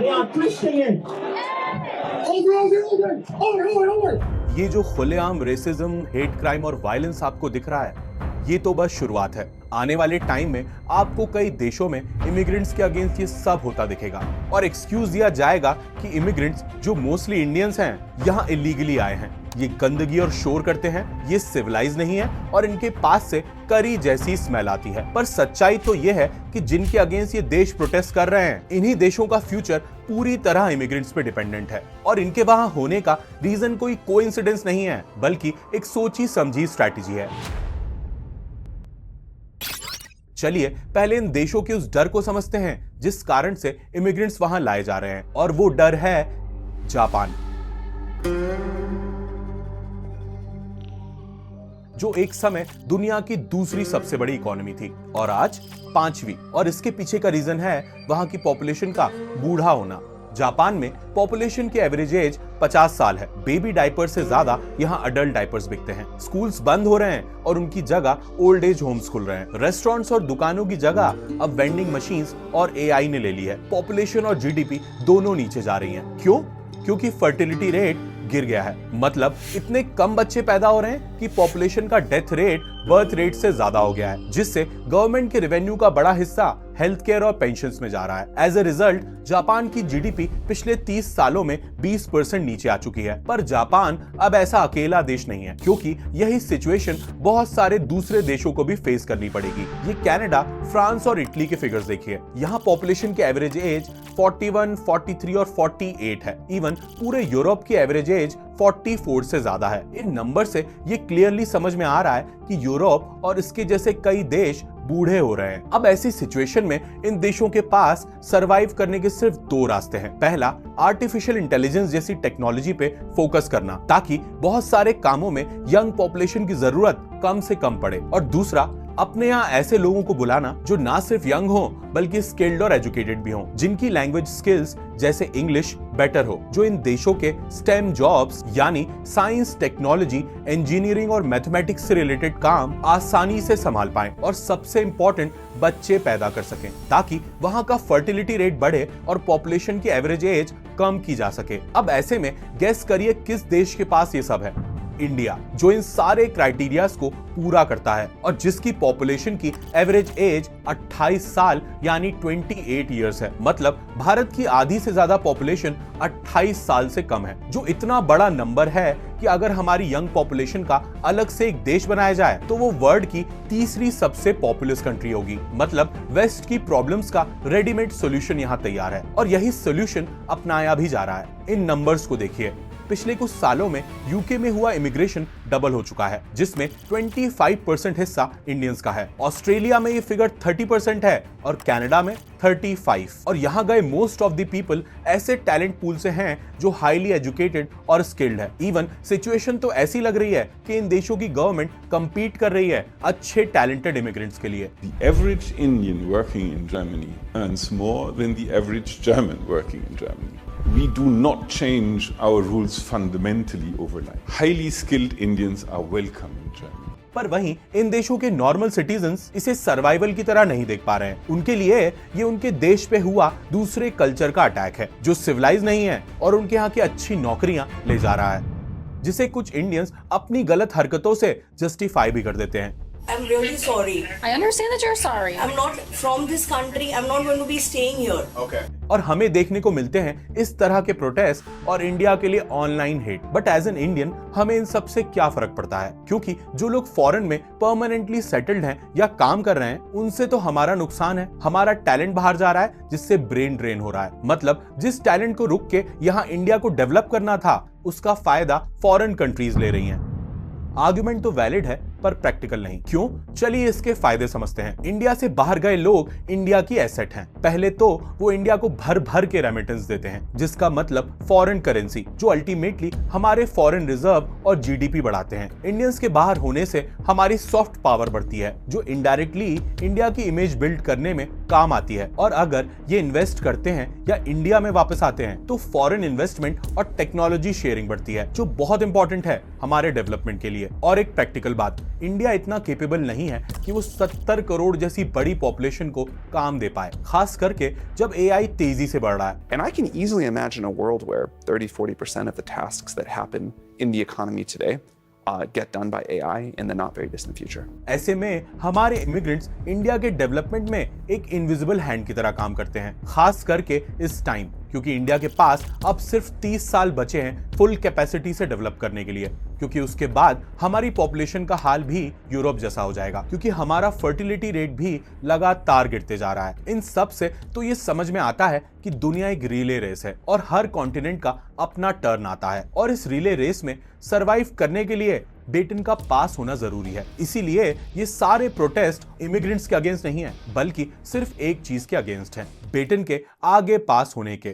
They are twisting it. ये जो खुलेआम रेसिज्म, हेट क्राइम और वायलेंस आपको दिख रहा है, ये तो बस शुरुआत है। आने वाले टाइम में आपको कई देशों में इमिग्रेंट्स के अगेंस्ट ये सब होता दिखेगा और एक्सक्यूज दिया जाएगा कि इमिग्रेंट्स जो मोस्टली इंडियंस हैं यहाँ इलीगली आए हैं, ये गंदगी और शोर करते हैं, ये सिविलाइज नहीं है और इनके पास से करी जैसी स्मेल आती है। पर सच्चाई तो ये है कि जिनके अगेंस्ट ये देश प्रोटेस्ट कर रहे हैं, इन्हीं देशों का फ्यूचर पूरी तरह इमिग्रेंट्स पे डिपेंडेंट है और इनके वहां होने का रीजन कोई कोइंसिडेंस नहीं है, बल्कि एक सोची समझी स्ट्रैटेजी है। चलिए पहले इन देशों के उस डर को समझते हैं जिस कारण से इमिग्रेंट्स वहां लाए जा रहे हैं, और वो डर है जापान, जो एक समय दुनिया की दूसरी सबसे बड़ी इकोनॉमी थी और आज 5वीं। और इसके पीछे का रीजन है वहां की पॉपुलेशन का बूढ़ा होना। जापान में पॉपुलेशन की एवरेज एज 50 साल है। बेबी डायपर से ज्यादा यहाँ अडल्ट डायपर्स बिकते हैं। स्कूल्स बंद हो रहे हैं और उनकी जगह ओल्ड एज होम्स खुल रहे हैं। रेस्टोरेंट्स और दुकानों की जगह अब वेंडिंग मशीन्स और एआई ने ले ली है। पॉपुलेशन और जीडीपी दोनों नीचे जा रही हैं। क्यों? क्योंकि फर्टिलिटी रेट गिर गया है। मतलब इतने कम बच्चे पैदा हो रहे हैं कि पॉपुलेशन का डेथ रेट बर्थ रेट से ज्यादा हो गया है, जिससे गवर्नमेंट के रेवेन्यू का बड़ा हिस्सा हेल्थ केयर और पेंशन्स में जा रहा है। एज ए रिजल्ट जापान की जीडीपी पिछले 30 सालों में 20% नीचे आ चुकी है। पर जापान अब ऐसा अकेला देश नहीं है, क्योंकि यही सिचुएशन बहुत सारे दूसरे देशों को भी फेस करनी पड़ेगी। ये कनाडा, फ्रांस और इटली के फिगर्स देखिए। यहाँ पॉपुलेशन की एवरेज एज 41, 43 और 48 है। इवन पूरे यूरोप की एवरेज एज 44 से ज्यादा है। इन नंबर से ये क्लियरली समझ में आ रहा है कि यूरोप और इसके जैसे कई देश बूढ़े हो रहे हैं। अब ऐसी सिचुएशन में इन देशों के पास सरवाइव करने के सिर्फ 2 रास्ते हैं। पहला, आर्टिफिशियल इंटेलिजेंस जैसी टेक्नोलॉजी पे फोकस करना, ताकि बहुत सारे कामों में यंग पॉपुलेशन की जरूरत कम से कम पड़े। और दूसरा, अपने यहाँ ऐसे लोगों को बुलाना जो ना सिर्फ यंग हो बल्कि स्किल्ड और एजुकेटेड भी हो, जिनकी लैंग्वेज स्किल्स जैसे इंग्लिश बेटर हो, जो इन देशों के स्टेम जॉब्स यानी साइंस, टेक्नोलॉजी, इंजीनियरिंग और मैथमेटिक्स से रिलेटेड काम आसानी से संभाल पाएं और सबसे इंपॉर्टेंट बच्चे पैदा कर सकें, ताकि वहां का फर्टिलिटी रेट बढ़े और पॉपुलेशन की एवरेज एज कम की जा सके। अब ऐसे में गेस करिए किस देश के पास ये सब है? इंडिया, जो इन सारे क्राइटेरियाज को पूरा करता है और जिसकी पॉपुलेशन की एवरेज एज 28 साल यानी 28 इयर्स है। मतलब भारत की आधी से ज्यादा पॉपुलेशन 28 साल से कम है, जो इतना बड़ा नंबर है कि अगर हमारी यंग पॉपुलेशन का अलग से एक देश बनाया जाए तो वो वर्ल्ड की तीसरी सबसे पॉपुलस कंट्री होगी। मतलब वेस्ट की प्रॉब्लम्स का रेडीमेड सॉल्यूशन यहाँ तैयार है और यही सॉल्यूशन अपनाया भी जा रहा है। इन नंबर्स को देखिए। पिछले कुछ सालों में यूके में हुआ इमिग्रेशन डबल हो चुका है, जिसमें 25% हिस्सा इंडियंस का है। ऑस्ट्रेलिया में ये फिगर 30% है और कनाडा में 35। और यहाँ गए मोस्ट ऑफ द पीपल ऐसे टैलेंट पूल से हैं जो हाईली एजुकेटेड और स्किल्ड है। इवन सिचुएशन तो ऐसी लग रही है कि इन देशों की गवर्नमेंट compete कर रही है अच्छे टैलेंटेड इमिग्रेंट्स के लिए। The average Indian working in Germany earns more than the average German working in Germany. We do not change our rules fundamentally overnight. Highly skilled Indians are welcome in Germany. पर वहीं इन देशों के normal citizens इसे survival की तरह नहीं देख पा रहे हैं। उनके लिए ये उनके देश पे हुआ दूसरे कल्चर का अटैक है, जो सिविलाइज नहीं है और उनके यहाँ की अच्छी नौकरियां ले जा रहा है, जिसे कुछ इंडियंस अपनी गलत हरकतों से जस्टिफाई भी कर देते हैं। I'm really sorry. I understand that you're sorry. I'm not from this country. I'm not going to be staying here. Okay. और हमें देखने को मिलते हैं इस तरह के प्रोटेस्ट और इंडिया के लिए online hate. But as an Indian हमें इन सब से क्या फर्क पड़ता है? क्योंकि जो लोग फॉरेन में परमानेंटली सेटल्ड हैं या काम कर रहे हैं, उनसे तो हमारा नुकसान है। हमारा टैलेंट बाहर जा रहा है, जिससे ब्रेन ड्रेन हो रहा है। मतलब जिस टैलेंट को रुक के यहाँ इंडिया को डेवलप करना था, उसका फायदा फॉरेन कंट्रीज ले रही हैं। आर्गुमेंट तो वैलिड है पर प्रैक्टिकल नहीं। क्यों? चलिए इसके फायदे समझते हैं। इंडिया से बाहर गए लोग इंडिया की एसेट हैं। पहले तो वो इंडिया को भर भर के रेमिटेंस देते हैं, जिसका मतलब फॉरेन करेंसी, जो अल्टीमेटली हमारे फॉरेन रिजर्व और जीडीपी बढ़ाते हैं। इंडियंस के बाहर होने से हमारी सॉफ्ट पावर बढ़ती है, जो इनडायरेक्टली इंडिया की इमेज बिल्ड करने में काम आती है। और अगर ये इन्वेस्ट करते हैं या इंडिया में वापस आते हैं तो फॉरेन इन्वेस्टमेंट और टेक्नोलॉजी शेयरिंग बढ़ती है, जो बहुत इंपॉर्टेंट है हमारे डेवलपमेंट के लिए। और एक प्रैक्टिकल बात, इंडिया इतना केपेबल नहीं है कि वो 70 करोड़ जैसी बड़ी पॉपुलेशन को काम दे पाए, खास करके जब एआई तेजी से बढ़ रहा है। And I can easily imagine a world where 30-40% of the tasks that happen in the economy today get done by AI in the not very distant future. ऐसे में हमारे इमिग्रेंट्स इंडिया के डेवलपमेंट में एक इनविजिबल हैंड की तरह काम करते हैं, खास करके इस टाइम, क्योंकि इंडिया के पास अब सिर्फ 30 साल बचे हैं फुल कैपेसिटी से डेवलप करने के लिए, क्योंकि उसके बाद हमारी पॉपुलेशन का हाल भी यूरोप जैसा हो जाएगा, क्योंकि हमारा फर्टिलिटी रेट भी लगातार गिरते जा रहा है। इन सब से तो ये समझ में आता है कि दुनिया एक रिले रेस है और हर कॉन्टिनेंट का अपना टर्न आता है, और इस रिले रेस में सरवाइव करने के लिए बेटन का पास होना जरूरी है। इसीलिए ये सारे प्रोटेस्ट इमिग्रेंट्स के अगेंस्ट नहीं है, बल्कि सिर्फ एक चीज के अगेंस्ट है, बेटन के आगे पास होने के।